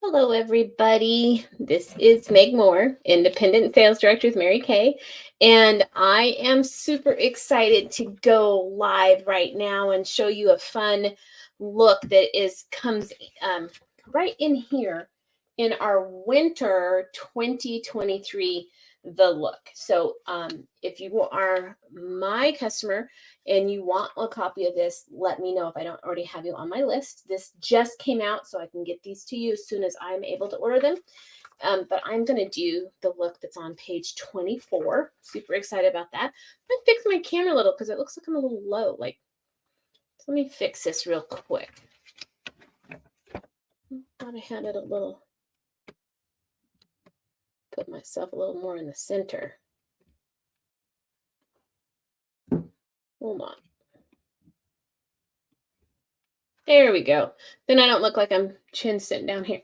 Hello, everybody. This is Meg Moore, Independent Sales Director with Mary Kay, and I am super excited to go live right now and show you a fun look that comes right in here in our winter 2023 the look. So if you are my customer and you want a copy of this, let me know if I don't already have you on my list. This just came out, so I can get these to you as soon as I'm able to order them. But I'm going to do the look that's on page 24. Super excited about that. I'm going to fix my camera a little because it looks like I'm a little low. So let me fix this real quick. Thought I had it a little, put myself a little more in the center. Hold on. There we go. Then I don't look like I'm chin sitting down here.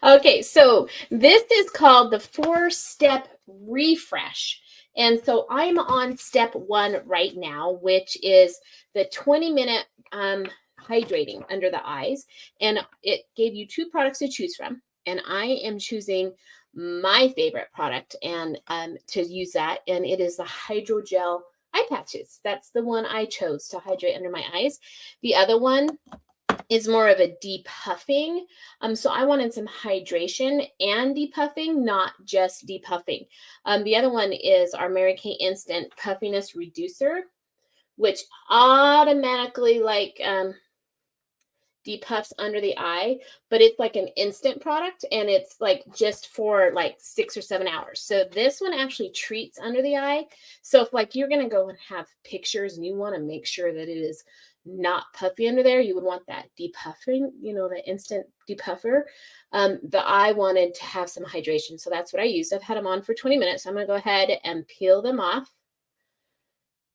Okay, so this is called the 4-step refresh. And so I'm on step 1 right now, which is the 20-minute hydrating under the eyes. And it gave you 2 products to choose from. And I am choosing my favorite product and to use that. And it is the hydrogel eye patches. That's the one I chose to hydrate under my eyes. The other one is more of a depuffing. So I wanted some hydration and depuffing, not just depuffing. The other one is our Mary Kay Instant Puffiness Reducer, which automatically depuffs under the eye, but it's like an instant product and it's like just for like 6 or 7 hours. So this one actually treats under the eye. So if like you're going to go and have pictures and you want to make sure that it is not puffy under there, you would want that depuffing, the instant depuffer. But I wanted to have some hydration. So that's what I used. I've had them on for 20 minutes. So I'm going to go ahead and peel them off.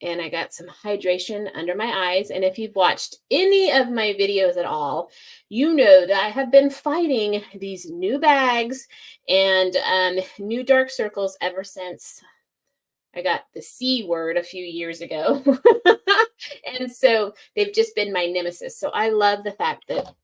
And I got some hydration under my eyes. And if you've watched any of my videos at all, you know that I have been fighting these new bags and new dark circles ever since I got the C word a few years ago. And so they've just been my nemesis. So I love the fact that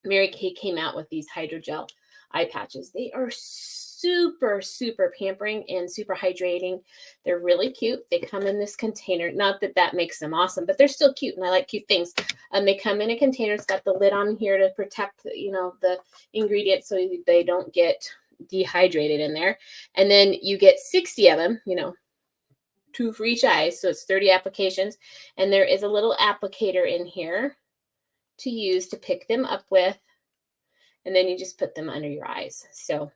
Mary Kay came out with these hydrogel eye patches. They are super, super pampering and super hydrating. They're really cute. They come in this container. Not that that makes them awesome, but they're still cute, and I like cute things. They come in a container. It's got the lid on here to protect, the ingredients so they don't get dehydrated in there. And then you get 60 of them, 2 for each eye, so it's 30 applications. And there is a little applicator in here to use to pick them up with, and then you just put them under your eyes. So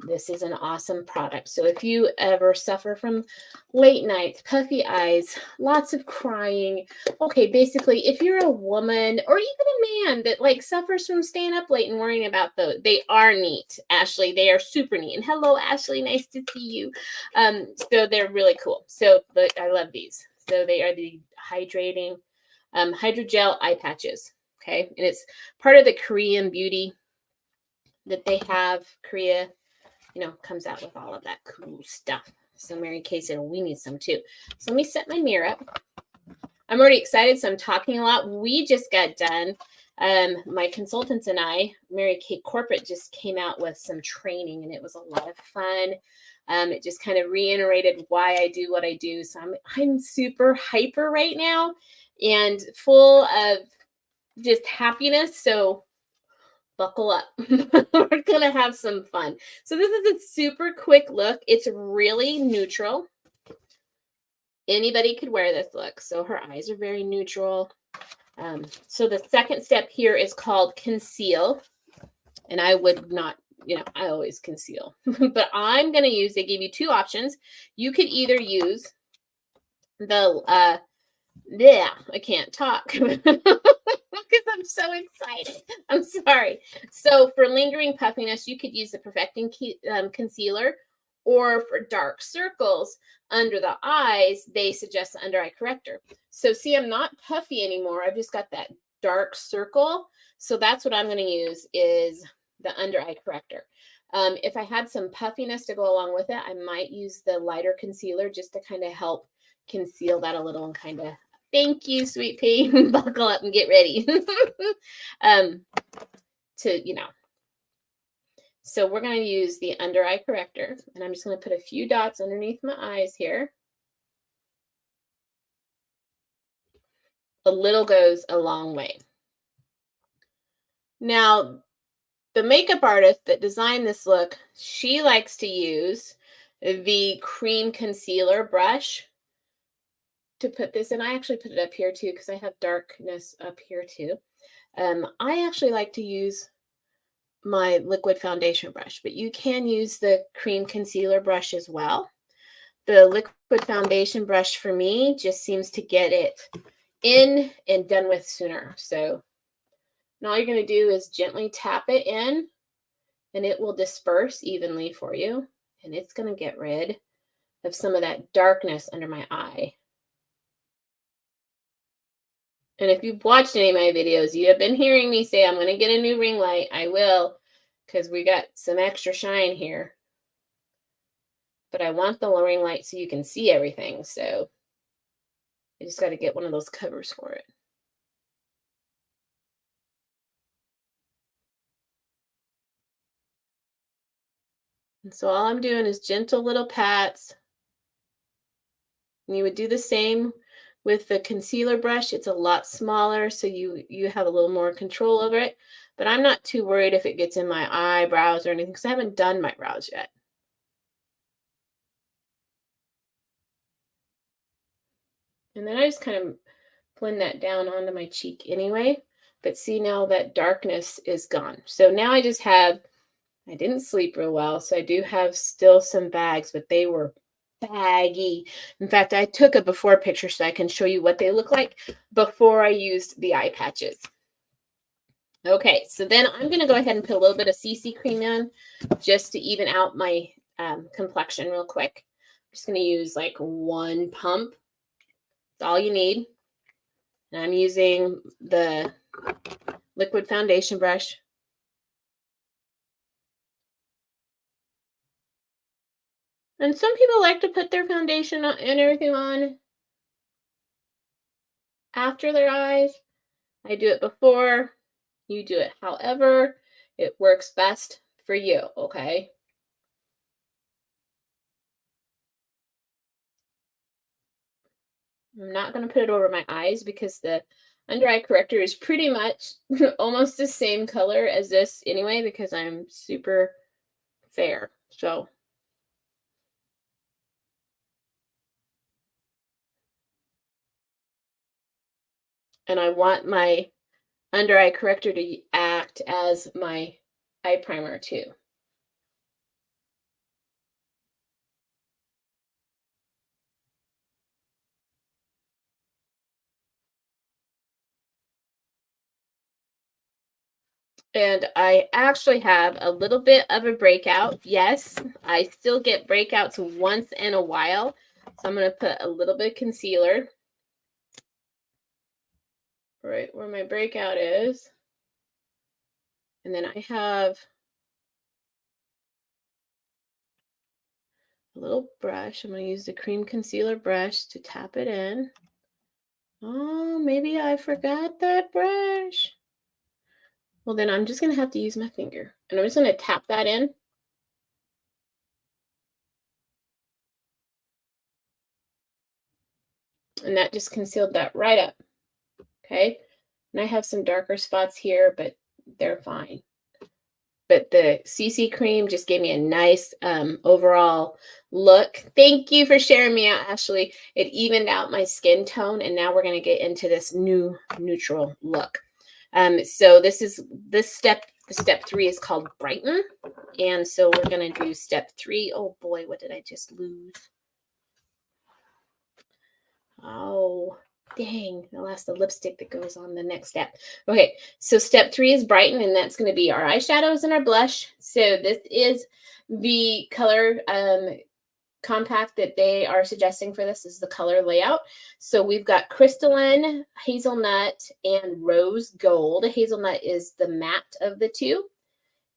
this is an awesome product. So if you ever suffer from late nights, puffy eyes, lots of crying, okay, basically if you're a woman or even a man that suffers from staying up late and worrying about those, they are neat, Ashley. They are super neat. And hello, Ashley, nice to see you. So they're really cool. So I love these. So they are the hydrating hydrogel eye patches. Okay, and it's part of the Korean beauty that they have. Korea, comes out with all of that cool stuff. So Mary Kay said, we need some too. So let me set my mirror up. I'm already excited, so I'm talking a lot. We just got done. My consultants and I, Mary Kay Corporate, just came out with some training, and it was a lot of fun. It just kind of reiterated why I do what I do. So I'm super hyper right now and full of just happiness. So buckle up. We're gonna have some fun. So this is a super quick look. It's really neutral. Anybody could wear this look. So her eyes are very neutral. So the second step here is called conceal. And I would not, I always conceal. But I'm going to use, they gave you 2 options. You could either use the, I can't talk. Because I'm so excited. I'm sorry. So for lingering puffiness, you could use the Perfecting Concealer, or for dark circles under the eyes, they suggest the Under Eye Corrector. So see, I'm not puffy anymore. I've just got that dark circle. So that's what I'm going to use is the Under Eye Corrector. If I had some puffiness to go along with it, I might use the lighter concealer just to kind of help conceal that a little and kind of, thank you, sweet pea, buckle up and get ready to, So we're going to use the under eye corrector, and I'm just going to put a few dots underneath my eyes here. A little goes a long way. Now, the makeup artist that designed this look, she likes to use the cream concealer brush to put this in. I actually put it up here too because I have darkness up here too. I actually like to use my liquid foundation brush, but you can use the cream concealer brush as well. The liquid foundation brush for me just seems to get it in and done with sooner. So all you're going to do is gently tap it in and it will disperse evenly for you. And it's going to get rid of some of that darkness under my eye. And if you've watched any of my videos, you have been hearing me say, I'm going to get a new ring light. I will, because we got some extra shine here. But I want the ring light so you can see everything. So I just got to get one of those covers for it. And so all I'm doing is gentle little pats. And you would do the same with the concealer brush. It's a lot smaller, so you have a little more control over it. But I'm not too worried if it gets in my eyebrows or anything because I haven't done my brows yet. And then I just kind of blend that down onto my cheek anyway. But see, now that darkness is gone. So now I just have, I didn't sleep real well, so I do have still some bags, but they were baggy. In fact, I took a before picture so I can show you what they look like before I used the eye patches. Okay, so then I'm going to go ahead and put a little bit of CC cream in just to even out my complexion real quick. I'm just going to use like one pump. That's all you need. And I'm using the liquid foundation brush. And some people like to put their foundation and everything on after their eyes. I do it before. You do it however it works best for you, okay? I'm not going to put it over my eyes because the under eye corrector is pretty much almost the same color as this anyway because I'm super fair. So and I want my under eye corrector to act as my eye primer too. And I actually have a little bit of a breakout. Yes, I still get breakouts once in a while. So I'm going to put a little bit of concealer right where my breakout is. And then I have a little brush. I'm going to use the cream concealer brush to tap it in. Oh, maybe I forgot that brush. Well, then I'm just going to have to use my finger. And I'm just going to tap that in. And that just concealed that right up. Okay. And I have some darker spots here, but they're fine. But the CC cream just gave me a nice overall look. Thank you for sharing me out, Ashley. It evened out my skin tone, and now we're going to get into this new neutral look. So this step 3 is called Brighten, and so we're going to do step 3. Oh boy, what did I just lose? Oh, dang, I lost the lipstick that goes on the next step. Okay, so step 3 is Brighten, and that's going to be our eyeshadows and our blush. So this is the color compact that they are suggesting for this is the color layout. So we've got crystalline, hazelnut, and rose gold. Hazelnut is the matte of the two,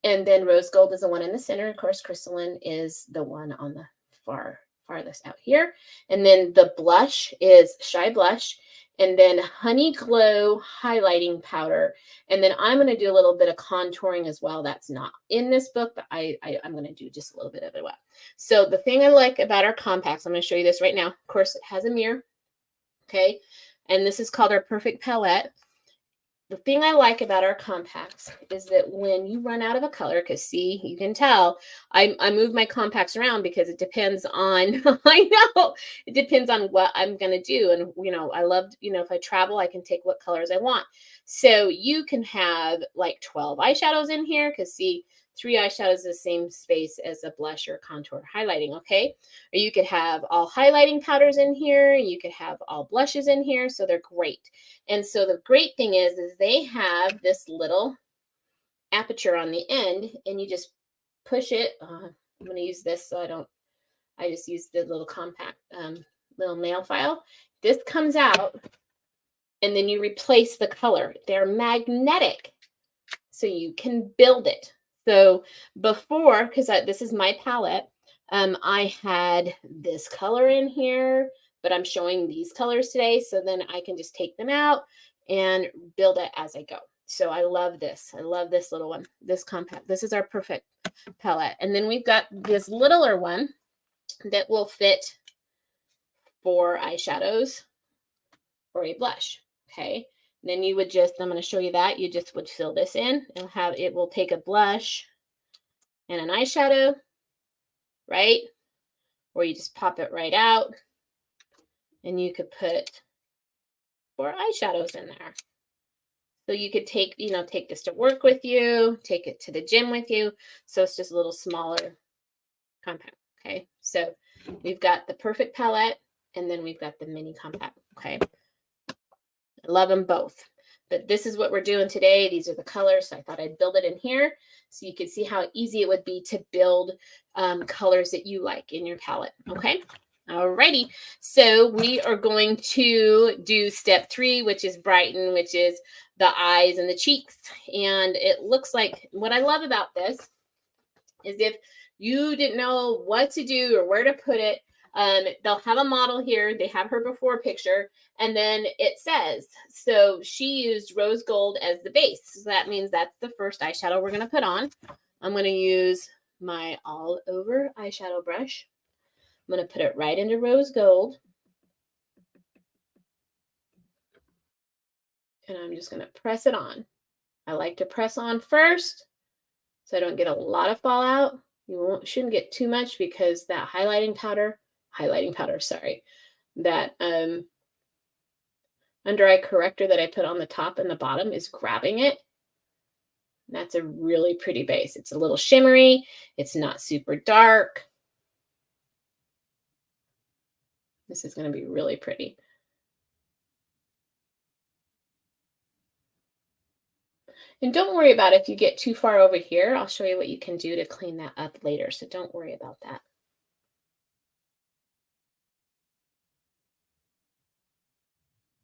and then rose gold is the one in the center. Of course, crystalline is the one on the farthest out here. And then the blush is Shy Blush. and then Honey Glow highlighting powder. And then I'm going to do a little bit of contouring as well. That's not in this book, but I'm going to do just a little bit of it. So the thing I like about our compacts, I'm going to show you this right now. Of course, it has a mirror. Okay. And this is called our Perfect Palette. The thing I like about our compacts is that when you run out of a color, because see, you can tell, I move my compacts around because it depends on, I know, it depends on what I'm going to do. And, you know, I love, you know, if I travel, I can take what colors I want. So you can have like 12 eyeshadows in here because see, 3 eyeshadows the same space as a blush or contour highlighting, okay? Or you could have all highlighting powders in here. You could have all blushes in here. So they're great. And so the great thing is they have this little aperture on the end, and you just push it. I'm going to use this so I just use the little compact little nail file. This comes out, and then you replace the color. They're magnetic, so you can build it. So before, because this is my palette, I had this color in here, but I'm showing these colors today. So then I can just take them out and build it as I go. So I love this. I love this little one, this compact. This is our Perfect palette. And then we've got this littler one that will fit 4 eyeshadows or a blush. Okay. Then you would just, I'm going to show you that. You just would fill this in. It will take a blush and an eyeshadow, right? Or you just pop it right out and you could put 4 eyeshadows in there. So you could take, you know, take this to work with you, take it to the gym with you. So it's just a little smaller compact. Okay. So we've got the Perfect palette and then we've got the mini compact. Okay. I love them both, but this is what we're doing today. These are the colors. So I thought I'd build it in here so you could see how easy it would be to build colors that you like in your palette. Okay. Alrighty. So we are going to do step 3, which is brighten, which is the eyes and the cheeks. And it looks like what I love about this is if you didn't know what to do or where to put it, they'll have a model here. They have her before picture, and then it says, so she used rose gold as the base. So that means that's the first eyeshadow we're going to put on. I'm going to use my all over eyeshadow brush. I'm going to put it right into rose gold. And I'm just going to press it on. I like to press on first so I don't get a lot of fallout. You shouldn't get too much because that highlighting powder, that under eye corrector that I put on the top and the bottom is grabbing it. That's a really pretty base. It's a little shimmery. It's not super dark. This is going to be really pretty. And don't worry about if you get too far over here. I'll show you what you can do to clean that up later. So don't worry about that.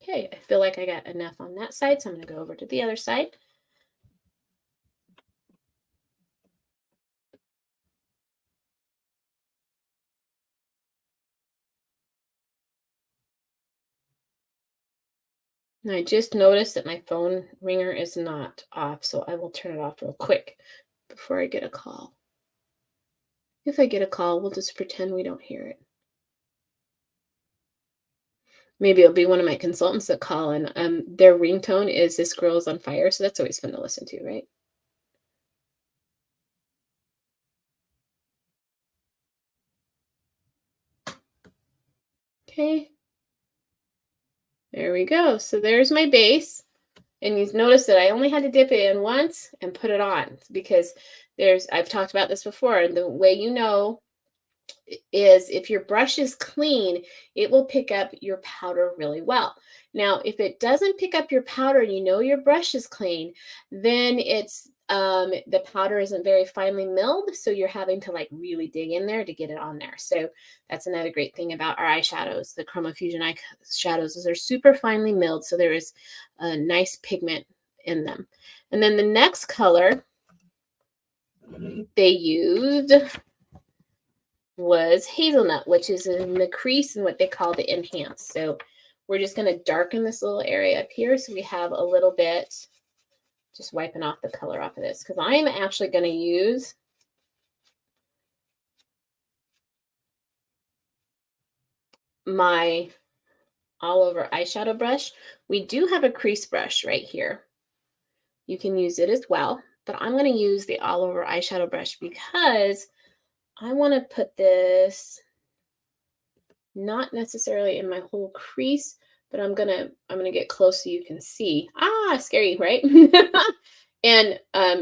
Okay, I feel like I got enough on that side, so I'm going to go over to the other side. And I just noticed that my phone ringer is not off, so I will turn it off real quick before I get a call. If I get a call, we'll just pretend we don't hear it. Maybe it'll be one of my consultants that call, and their ringtone is "This Girl Is on Fire," so that's always fun to listen to, right? Okay. There we go. So there's my base. And you notice that I only had to dip it in once and put it on because I've talked about this before. And the way you know is if your brush is clean, it will pick up your powder really well. Now, if it doesn't pick up your powder and you know your brush is clean, then it's the powder isn't very finely milled, so you're having to like really dig in there to get it on there. So that's another great thing about our eyeshadows. The Chroma Fusion eyeshadows is they're super finely milled, so there is a nice pigment in them. And then the next color they used was hazelnut, which is in the crease and what they call the enhance. So we're just going to darken this little area up here so we have a little bit, just wiping off the color off of this, because I am actually going to use my all over eyeshadow brush. We do have a crease brush right here. You can use it as well, but I'm going to use the all over eyeshadow brush because I want to put this not necessarily in my whole crease, but I'm gonna get close so you can see. Ah, scary, right? And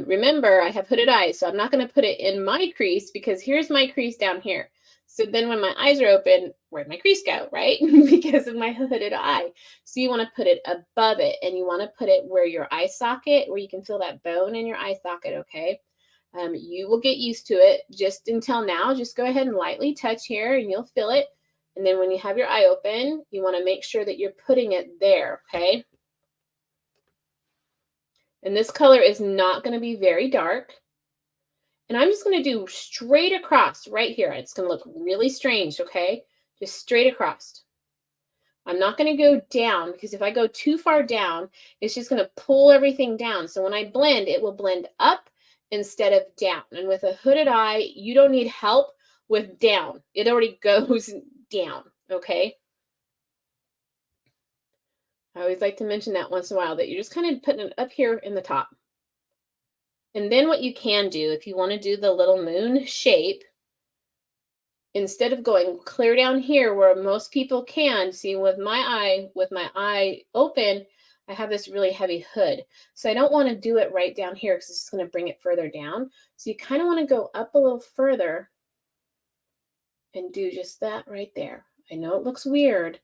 remember, I have hooded eyes, so I'm not gonna put it in my crease because here's my crease down here. So then when my eyes are open, where'd my crease go, right? Because of my hooded eye. So you want to put it above it, and you want to put it where your eye socket, where you can feel that bone in your eye socket, okay? You will get used to it. Just until now, just go ahead and lightly touch here and you'll feel it. And then when you have your eye open, you want to make sure that you're putting it there, okay? And this color is not going to be very dark. And I'm just going to do straight across right here. It's going to look really strange, okay? Just straight across. I'm not going to go down because if I go too far down, it's just going to pull everything down. So when I blend, it will blend up instead of down. And with a hooded eye, you don't need help with down. It already goes down, okay? I always like to mention that once in a while, that you're just kind of putting it up here in the top. And then what you can do, if you want to do the little moon shape, instead of going clear down here where most people can, see with my eye open, I have this really heavy hood. So I don't want to do it right down here because it's just going to bring it further down. So you kind of want to go up a little further and do just that right there. I know it looks weird,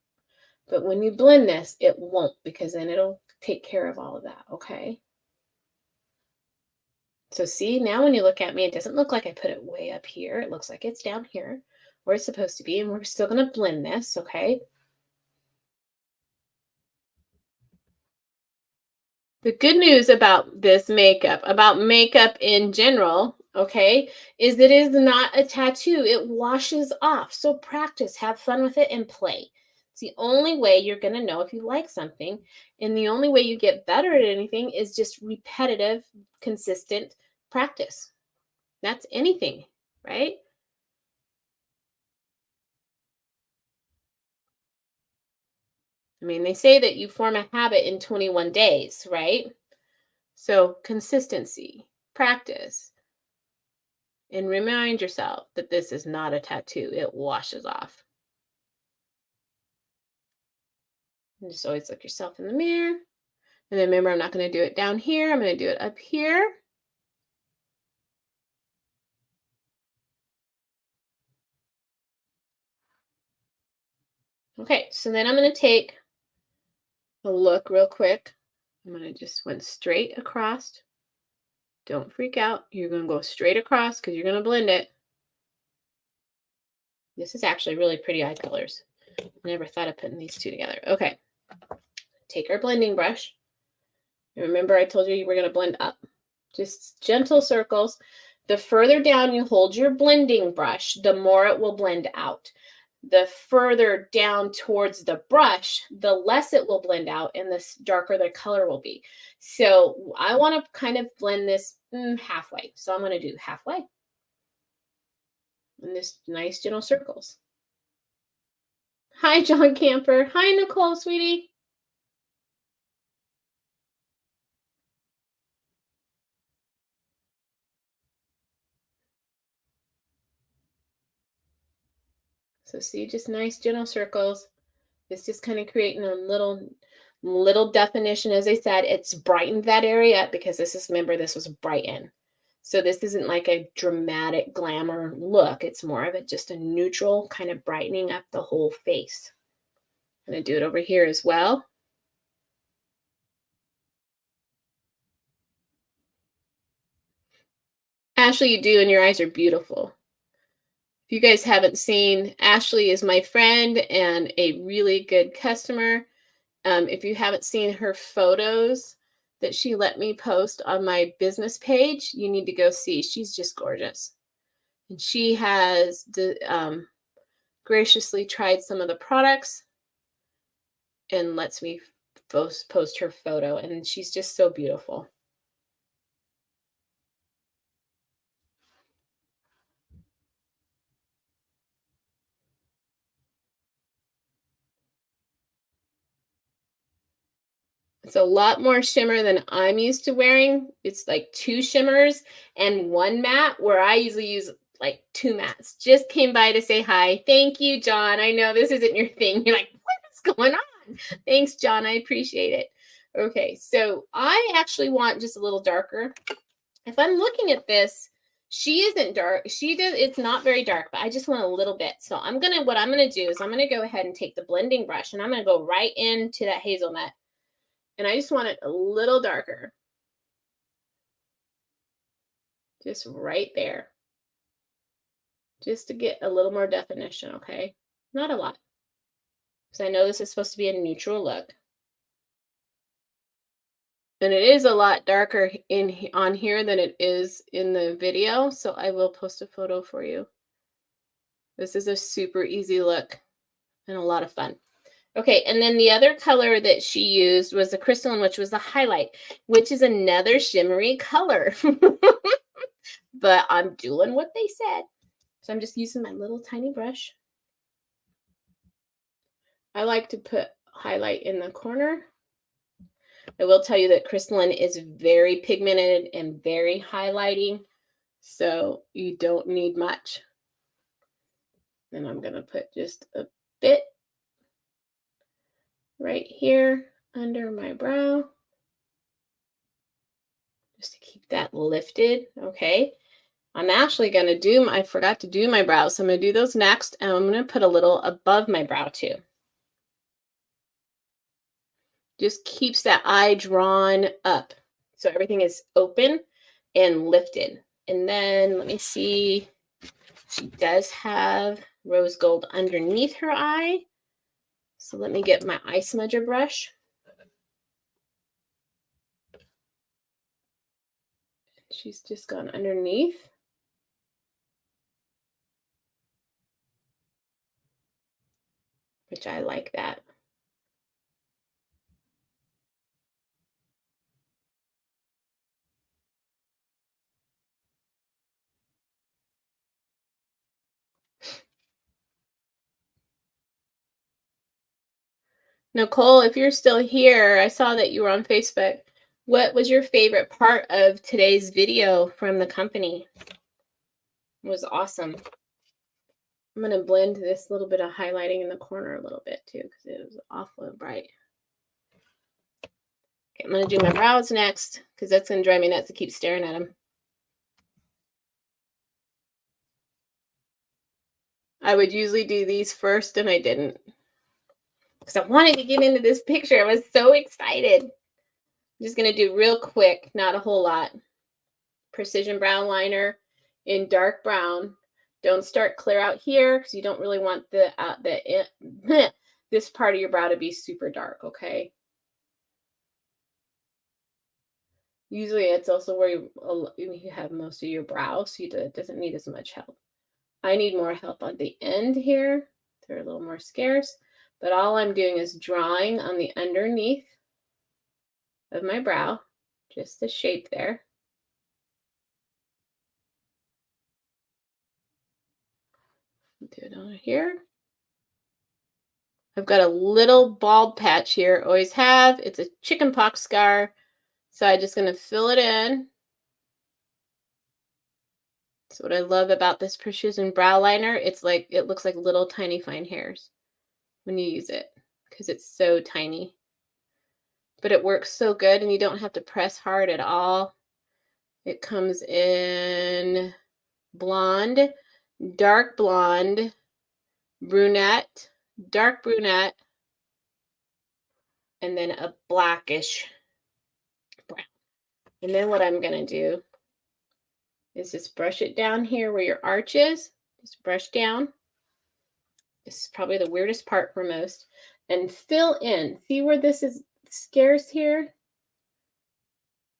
but when you blend this, it won't, because then it'll take care of all of that, okay? So see, now when you look at me, it doesn't look like I put it way up here. It looks like it's down here where it's supposed to be, and we're still going to blend this, okay? The good news about this makeup, about makeup in general, okay, is that it is not a tattoo. It washes off. So practice, have fun with it, and play. It's the only way you're going to know if you like something. And the only way you get better at anything is just repetitive, consistent practice. That's anything, right? I mean, they say that you form a habit in 21 days, right? So consistency, practice, and remind yourself that this is not a tattoo. It washes off. And just always look yourself in the mirror. And then remember, I'm not going to do it down here. I'm going to do it up here. Okay, so then I'm going to take a look real quick. I'm going to just went straight across. Don't freak out. You're going to go straight across because you're going to blend it. This is actually really pretty eye colors. I never thought of putting these two together. Okay. Take our blending brush. And remember, I told you you were going to blend up. Just gentle circles. The further down you hold your blending brush, the more it will blend out. The further down towards the brush, the less it will blend out and the darker the color will be. So I want to kind of blend this halfway. So I'm going to do halfway. And this nice gentle circles. Hi, John Camper. Hi, Nicole, sweetie. So see, just nice gentle circles. It's just kind of creating a little definition. As I said, it's brightened that area up because remember, this was brighten. So this isn't like a dramatic glamour look. It's more of just a neutral kind of brightening up the whole face. I'm going to do it over here as well. Ashley, you do, and your eyes are beautiful. If you guys haven't seen, Ashley is my friend and a really good customer. If you haven't seen her photos that she let me post on my business page, you need to go see. She's just gorgeous. And she has graciously tried some of the products and lets me post her photo, and she's just so beautiful. It's a lot more shimmer than I'm used to wearing. It's like 2 shimmers and 1 matte, where I usually use like 2 mattes. Just came by to say hi. Thank you, John. I know this isn't your thing. You're like, "What is going on?" Thanks, John. I appreciate it. Okay, so I actually want just a little darker. If I'm looking at this, she isn't dark. It's not very dark, but I just want a little bit. So what I'm gonna do is I'm gonna go ahead and take the blending brush and I'm gonna go right into that hazelnut. And I just want it a little darker. Just right there. Just to get a little more definition, okay? Not a lot. Because I know this is supposed to be a neutral look. And it is a lot darker on here than it is in the video, so I will post a photo for you. This is a super easy look and a lot of fun. Okay, and then the other color that she used was the crystalline, which was the highlight, which is another shimmery color. But I'm doing what they said. So I'm just using my little tiny brush. I like to put highlight in the corner. I will tell you that crystalline is very pigmented and very highlighting, so you don't need much. And I'm going to put just a bit right here under my brow, just to keep that lifted, okay? I'm actually going to I forgot to do my brows, so I'm going to do those next, and I'm going to put a little above my brow too. Just keeps that eye drawn up. So everything is open and lifted. And then let me see. She does have rose gold underneath her eye. So let me get my eye smudger brush. She's just gone underneath. Which I like that. Nicole, if you're still here, I saw that you were on Facebook. What was your favorite part of today's video from the company? It was awesome. I'm going to blend this little bit of highlighting in the corner a little bit too, because it was awfully bright. Okay, I'm going to do my brows next, because that's going to drive me nuts to keep staring at them. I would usually do these first, and I didn't. Because I wanted to get into this picture. I was so excited. I'm just going to do real quick, not a whole lot. Precision brow liner in dark brown. Don't start clear out here, because you don't really want this part of your brow to be super dark, okay? Usually it's also where you have most of your brow, so it doesn't need as much help. I need more help on the end here. They're a little more scarce, but all I'm doing is drawing on the underneath of my brow, just the shape there. Do it on here. I've got a little bald patch here, always have. It's a chickenpox scar, so I'm just going to fill it in. So what I love about this Precision brow liner, it looks like little tiny fine hairs when you use it, because it's so tiny. But it works so good, and you don't have to press hard at all. It comes in blonde, dark blonde, brunette, dark brunette, and then a blackish brown. And then what I'm going to do is just brush it down here where your arch is. Just brush down. This is probably the weirdest part for most. And fill in. See where this is scarce here?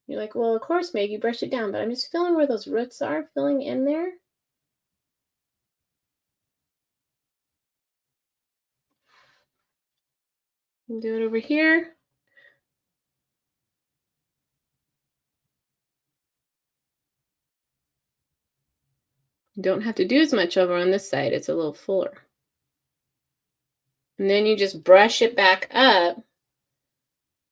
You're like, well, of course, Maggie, brush it down. But I'm just filling where those roots are, filling in there. Do it over here. You don't have to do as much over on this side. It's a little fuller. And then you just brush it back up.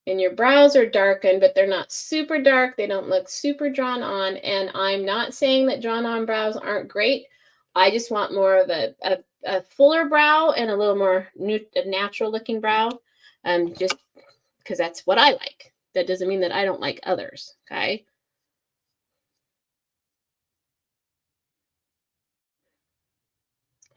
And your brows are darkened, but they're not super dark. They don't look super drawn on. And I'm not saying that drawn on brows aren't great. I just want more of a fuller brow and a little more natural looking brow. Just because that's what I like. That doesn't mean that I don't like others. Okay.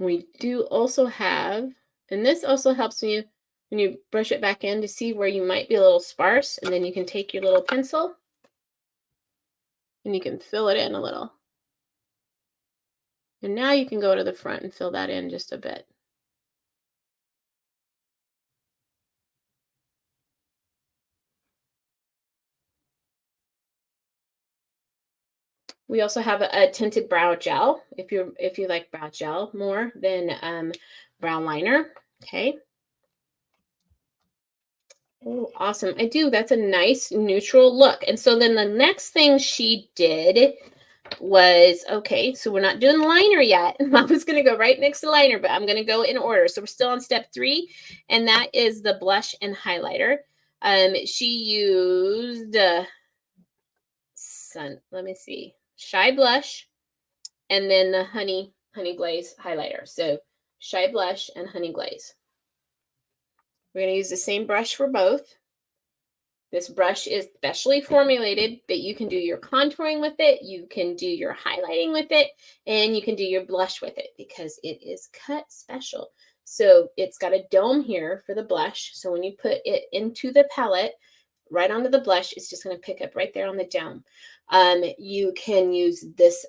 We do also have, and this also helps you when you brush it back in to see where you might be a little sparse, and then you can take your little pencil and you can fill it in a little. And now you can go to the front and fill that in just a bit. We also have a tinted brow gel if you like brow gel more than brow liner. Okay. Oh, awesome. I do. That's a nice neutral look. And so then the next thing she did was, okay, so we're not doing liner yet. I was going to go right next to liner, but I'm going to go in order. So we're still on step 3, and that is the blush and highlighter. She used let me see, Shy Blush, and then the Honey Glaze highlighter. So Shy Blush and Honey Glaze. We're going to use the same brush for both. This brush is specially formulated that you can do your contouring with it, you can do your highlighting with it, and you can do your blush with it because it is cut special. So it's got a dome here for the blush. So when you put it into the palette, right onto the blush, it's just going to pick up right there on the dome. You can use this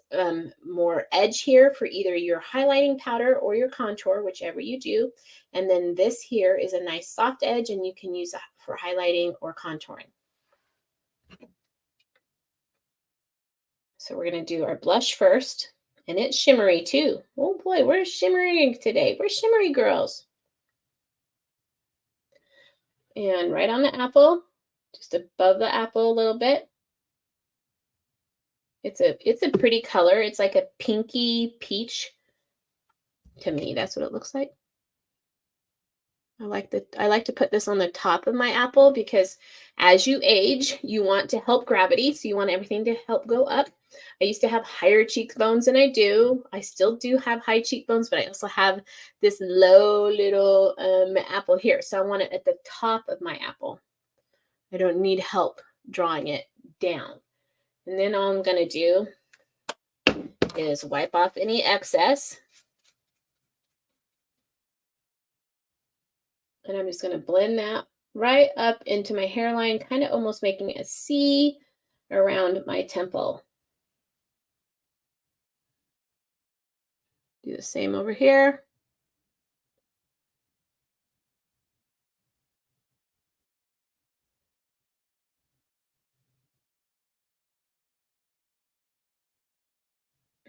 more edge here for either your highlighting powder or your contour, whichever you do. And then this here is a nice soft edge, and you can use that for highlighting or contouring. So we're going to do our blush first, and it's shimmery too. Oh boy, we're shimmering today. We're shimmery girls. And right on the apple, just above the apple a little bit. It's a pretty color. It's like a pinky peach to me. That's what it looks like. I like to put this on the top of my apple because as you age, you want to help gravity. So you want everything to help go up. I used to have higher cheekbones than I do. I still do have high cheekbones, but I also have this low little apple here. So I want it at the top of my apple. I don't need help drawing it down. And then all I'm going to do is wipe off any excess. And I'm just going to blend that right up into my hairline, kind of almost making a C around my temple. Do the same over here.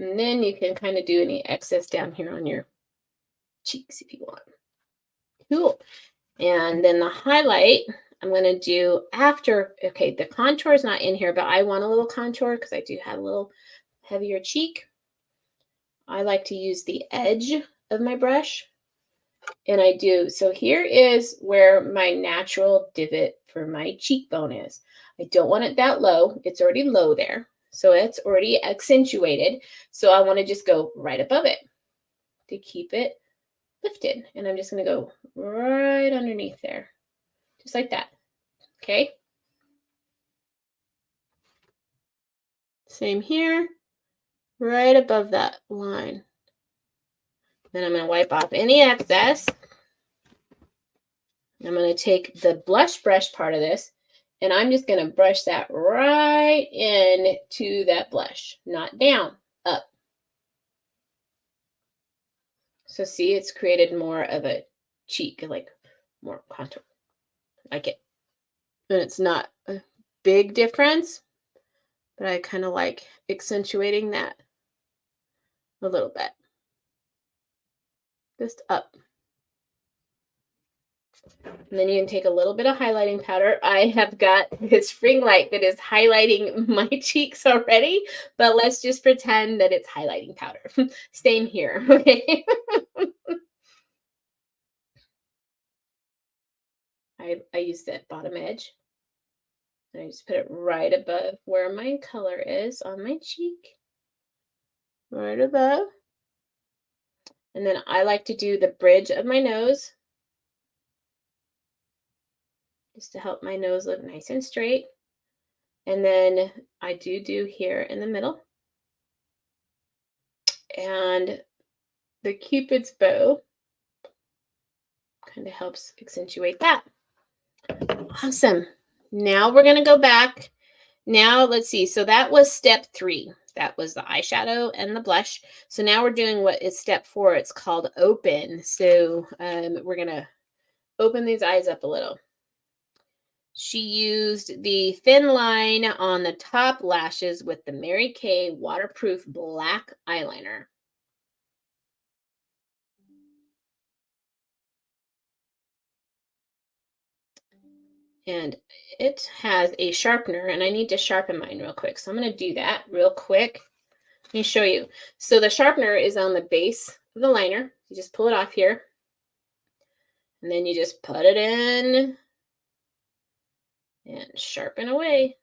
And then you can kind of do any excess down here on your cheeks if you want. Cool. And then the highlight, I'm going to do after, okay, the contour is not in here, but I want a little contour because I do have a little heavier cheek. I like to use the edge of my brush. And I do. So here is where my natural divot for my cheekbone is. I don't want it that low. It's already low there. So it's already accentuated. So I want to just go right above it to keep it lifted. And I'm just going to go right underneath there, just like that. Okay. Same here, right above that line. Then I'm going to wipe off any excess. I'm going to take the blush brush part of this, and I'm just going to brush that right into that blush, not down, up. So see, it's created more of a cheek, like more contour. I like it. And it's not a big difference, but I kind of like accentuating that a little bit. Just up. And then you can take a little bit of highlighting powder. I have got this ring light that is highlighting my cheeks already, but let's just pretend that it's highlighting powder. Same here, okay? I use that bottom edge. And I just put it right above where my color is on my cheek. Right above. And then I like to do the bridge of my nose, just to help my nose look nice and straight. And then I do here in the middle. And the Cupid's bow kind of helps accentuate that. Awesome. Now we're going to go back. Now let's see. So that was step 3. That was the eyeshadow and the blush. So now we're doing what is step 4. It's called open. So we're going to open these eyes up a little. She used the thin line on the top lashes with the Mary Kay waterproof black eyeliner. And it has a sharpener, and I need to sharpen mine real quick. So I'm going to do that real quick. Let me show you. So the sharpener is on the base of the liner. You just pull it off here. And then you just put it in and sharpen away.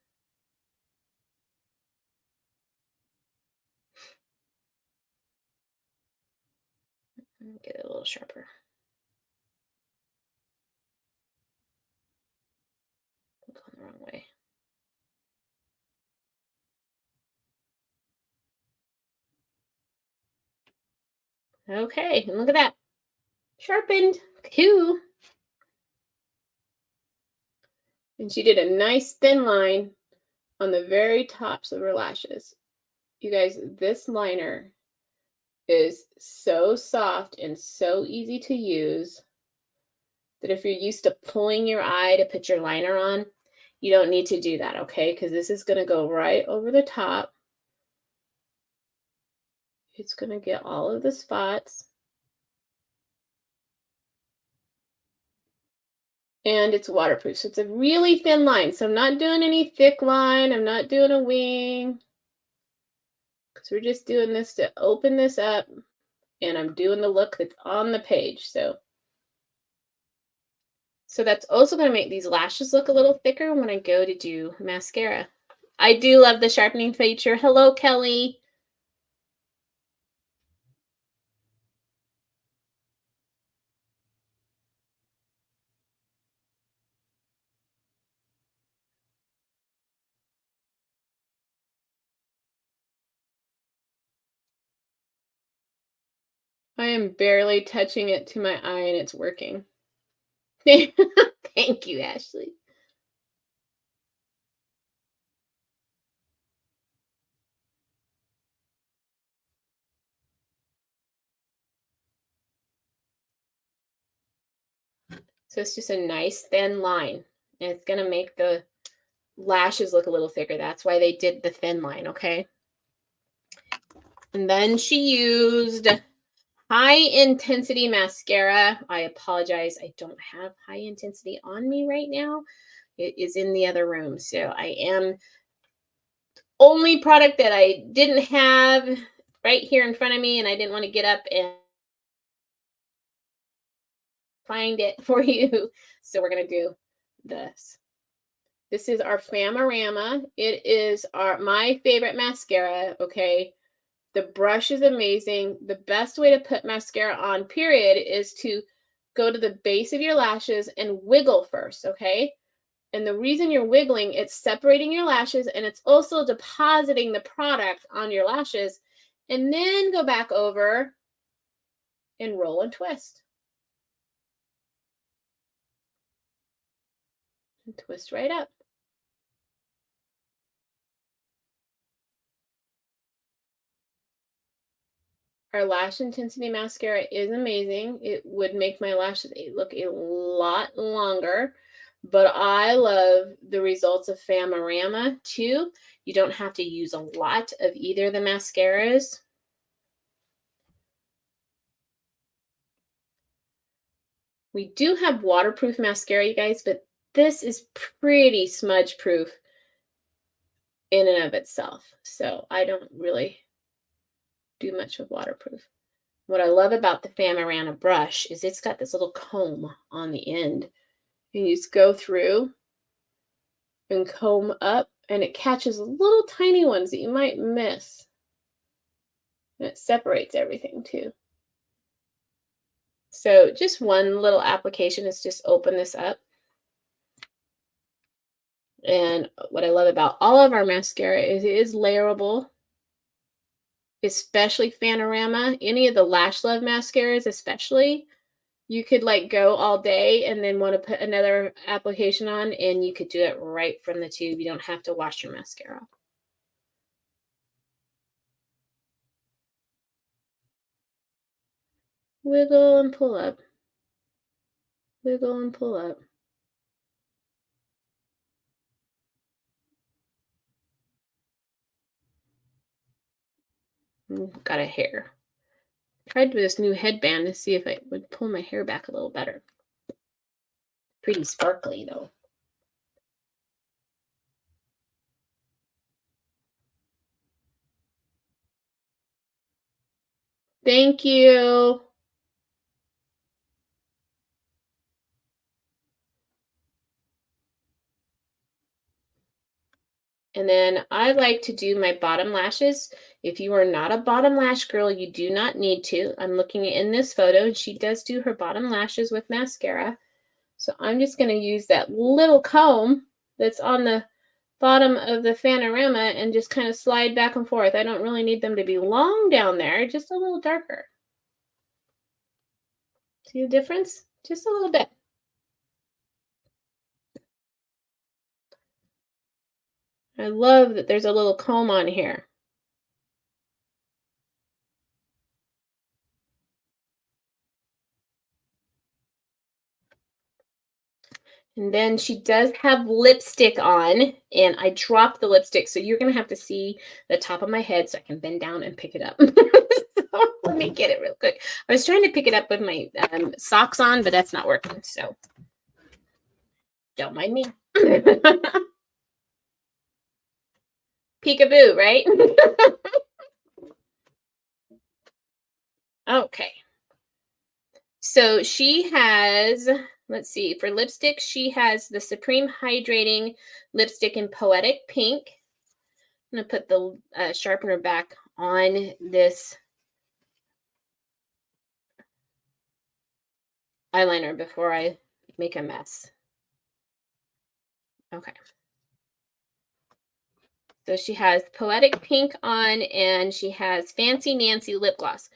Get it a little sharper. I'm going the wrong way. Okay, and look at that. Sharpened. Cool. And she did a nice thin line on the very tops of her lashes. You guys, this liner is so soft and so easy to use that if you're used to pulling your eye to put your liner on, you don't need to do that, okay? Because this is going to go right over the top. It's going to get all of the spots. And it's waterproof. So it's a really thin line. So I'm not doing any thick line. I'm not doing a wing. Because we're just doing this to open this up. And I'm doing the look that's on the page. So that's also going to make these lashes look a little thicker when I go to do mascara. I do love the sharpening feature. Hello, Kelly. I am barely touching it to my eye and it's working. Thank you, Ashley. So it's just a nice thin line. And it's going to make the lashes look a little thicker. That's why they did the thin line, okay? And then she used high intensity mascara. I apologize. I don't have high intensity on me right now. It is in the other room. So I am only product that I didn't have right here in front of me, and I didn't want to get up and find it for you. So we're going to do this. This is our Famarama. It is my favorite mascara, okay? The brush is amazing. The best way to put mascara on, period, is to go to the base of your lashes and wiggle first, okay? And the reason you're wiggling, it's separating your lashes and it's also depositing the product on your lashes. And then go back over and roll and twist. And twist right up. Our lash intensity mascara is amazing. It would make my lashes look a lot longer, but I love the results of Famarama too. You don't have to use a lot of either of the mascaras. We do have waterproof mascara, you guys, but this is pretty smudge proof in and of itself. So I don't really do much with waterproof. What I love about the Famarana brush is it's got this little comb on the end. And you just go through and comb up, and it catches little tiny ones that you might miss. And it separates everything too. So just one little application is just open this up. And what I love about all of our mascara is it is layerable, especially Fanorama. Any of the Lash Love mascaras especially, you could like go all day and then want to put another application on, and you could do it right from the tube. You don't have to wash your mascara. Wiggle and pull up. Wiggle and pull up. Got a hair. Tried with this new headband to see if I would pull my hair back a little better. Pretty sparkly though. Thank you. And then I like to do my bottom lashes. If you are not a bottom lash girl, you do not need to. I'm looking in this photo, and she does do her bottom lashes with mascara. So I'm just going to use that little comb that's on the bottom of the Fanorama and just kind of slide back and forth. I don't really need them to be long down there, just a little darker. See the difference? Just a little bit. I love that there's a little comb on here. And then she does have lipstick on, and I dropped the lipstick, so you're going to have to see the top of my head so I can bend down and pick it up. So let me get it real quick. I was trying to pick it up with my socks on, but that's not working, so don't mind me. Peekaboo, right? Okay. So she has, let's see, for lipstick, she has the Supreme Hydrating Lipstick in Poetic Pink. I'm going to put the sharpener back on this eyeliner before I make a mess. Okay. So she has Poetic Pink on, and she has Fancy Nancy lip gloss.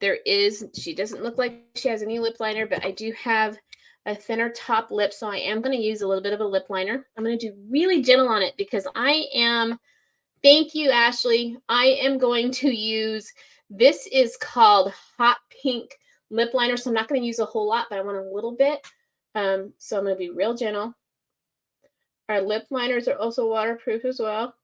She doesn't look like she has any lip liner, but I do have a thinner top lip, so I am going to use a little bit of a lip liner. I'm going to do really gentle on it because thank you, Ashley. I am going to use, this is called Hot Pink Lip Liner, so I'm not going to use a whole lot, but I want a little bit. So I'm going to be real gentle. Our lip liners are also waterproof as well.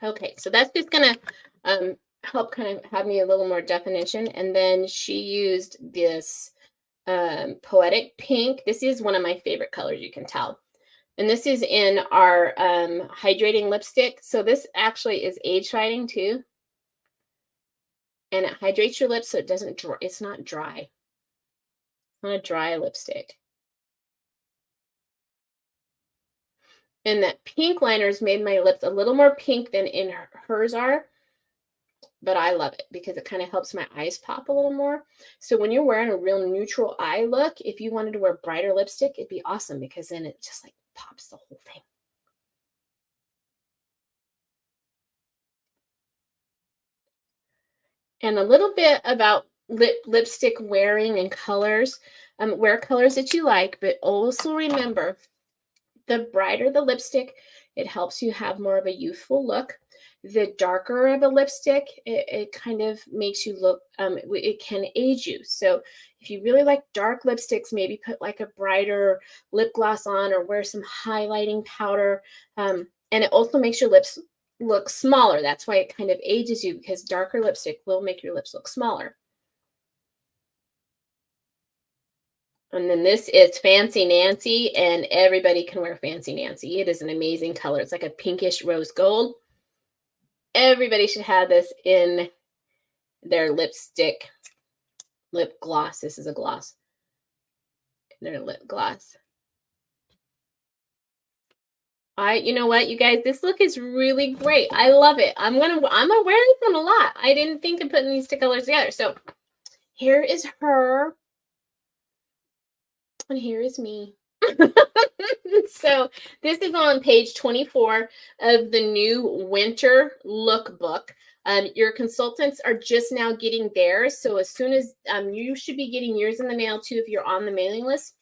Okay, so that's just gonna help kind of have me a little more definition. And then she used this Poetic Pink. This is one of my favorite colors, you can tell. And this is in our hydrating lipstick. So this actually is age fighting too. And it hydrates your lips so it doesn't dry. It's not dry. It's not a dry lipstick. And that pink liner's made my lips a little more pink than in hers are. But I love it because it kind of helps my eyes pop a little more. So when you're wearing a real neutral eye look, if you wanted to wear brighter lipstick, it'd be awesome because then it just like pops the whole thing. And a little bit about lipstick wearing and colors. Wear colors that you like, but also remember The brighter the lipstick, it helps you have more of a youthful look. The darker of a lipstick, it kind of makes you look, it can age you. So if you really like dark lipsticks, maybe put like a brighter lip gloss on or wear some highlighting powder. And it also makes your lips look smaller. That's why it kind of ages you, because darker lipstick will make your lips look smaller. And then this is Fancy Nancy, and everybody can wear Fancy Nancy. It is an amazing color. It's like a pinkish rose gold. Everybody should have this in their lipstick, lip gloss. This is a gloss. Their lip gloss. You know what, you guys, this look is really great. I love it. I'm gonna wear this one a lot. I didn't think of putting these two colors together. So here is her, and here is me. So this is on page 24 of the new winter lookbook. Your consultants are just now getting theirs. So as soon as you should be getting yours in the mail too, if you're on the mailing list.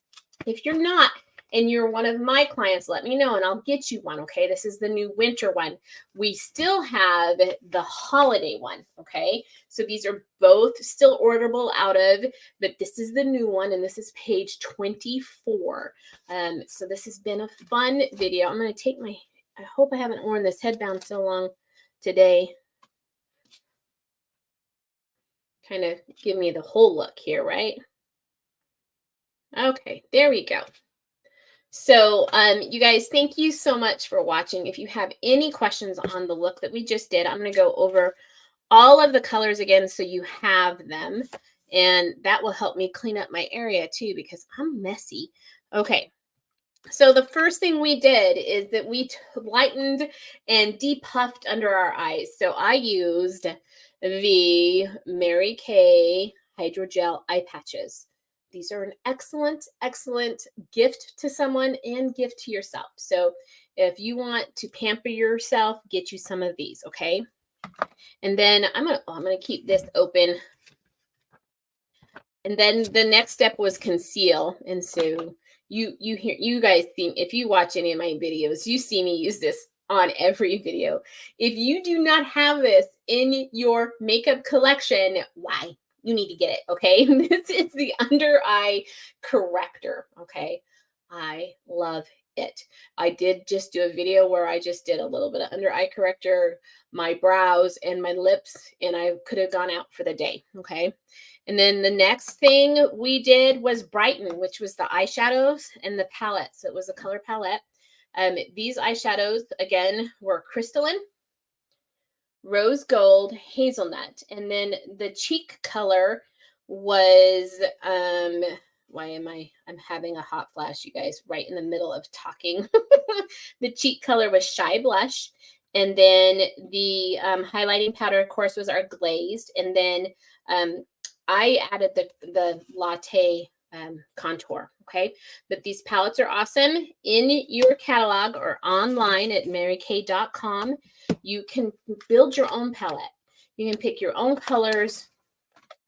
If you're not, and you're one of my clients, let me know and I'll get you one. Okay. This is the new winter one. We still have the holiday one. Okay. So these are both still orderable out of, but this is the new one. And this is page 24. So this has been a fun video. I'm going to take I hope I haven't worn this headband so long today. Kind of give me the whole look here, right? Okay, there we go. So you guys, thank you so much for watching. If you have any questions on the look that we just did, I'm going to go over all of the colors again so you have them. And that will help me clean up my area too, because I'm messy. Okay, so the first thing we did is that we lightened and depuffed under our eyes. So I used the Mary Kay Hydrogel Eye Patches. These are an excellent, excellent gift to someone and gift to yourself. So if you want to pamper yourself, get you some of these, okay? And then I'm gonna keep this open. And then the next step was conceal. And so you guys see, if you watch any of my videos, you see me use this on every video. If you do not have this in your makeup collection, why? You need to get it, okay? This is the under eye corrector, okay? I love it. I did just do a video where I just did a little bit of under eye corrector, my brows and my lips, and I could have gone out for the day, okay? And then the next thing we did was brighten, which was the eyeshadows and the palette. So it was a color palette. These eyeshadows, again, were crystalline, rose gold, hazelnut. And then the cheek color was, I'm having a hot flash, you guys, right in the middle of talking. The cheek color was Shy Blush. And then the highlighting powder, of course, was our glazed. And then I added the latte contour, okay? But these palettes are awesome. In your catalog or online at marykay.com, you can build your own palette. You can pick your own colors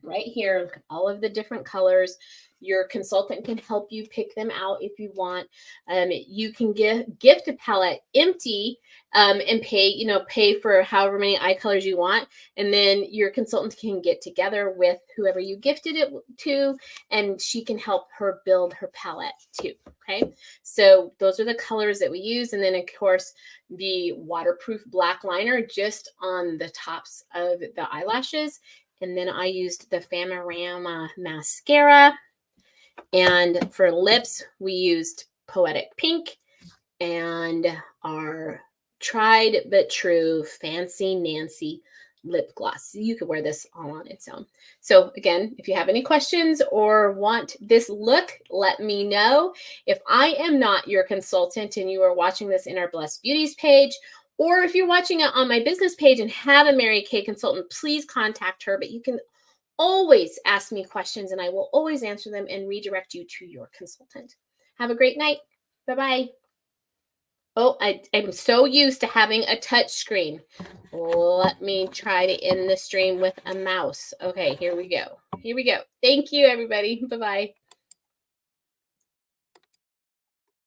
right here, all of the different colors. Your consultant can help you pick them out if you want. You can gift a palette empty and pay for however many eye colors you want. And then your consultant can get together with whoever you gifted it to, and she can help her build her palette too. Okay, so those are the colors that we use. And then, of course, the waterproof black liner just on the tops of the eyelashes. And then I used the Famarama mascara. And for lips, we used Poetic Pink and our tried but true Fancy Nancy lip gloss. You could wear this all on its own. So again, if you have any questions or want this look, let me know. If I am not your consultant and you are watching this in our Blessed Beauties page, or if you're watching it on my business page and have a Mary Kay consultant, please contact her. But you can always ask me questions and I will always answer them and redirect you to your consultant. Have a great night. Bye-bye. Oh, I'm so used to having a touch screen. Let me try to end the stream with a mouse. Okay, here we go. Here we go. Thank you, everybody. Bye-bye.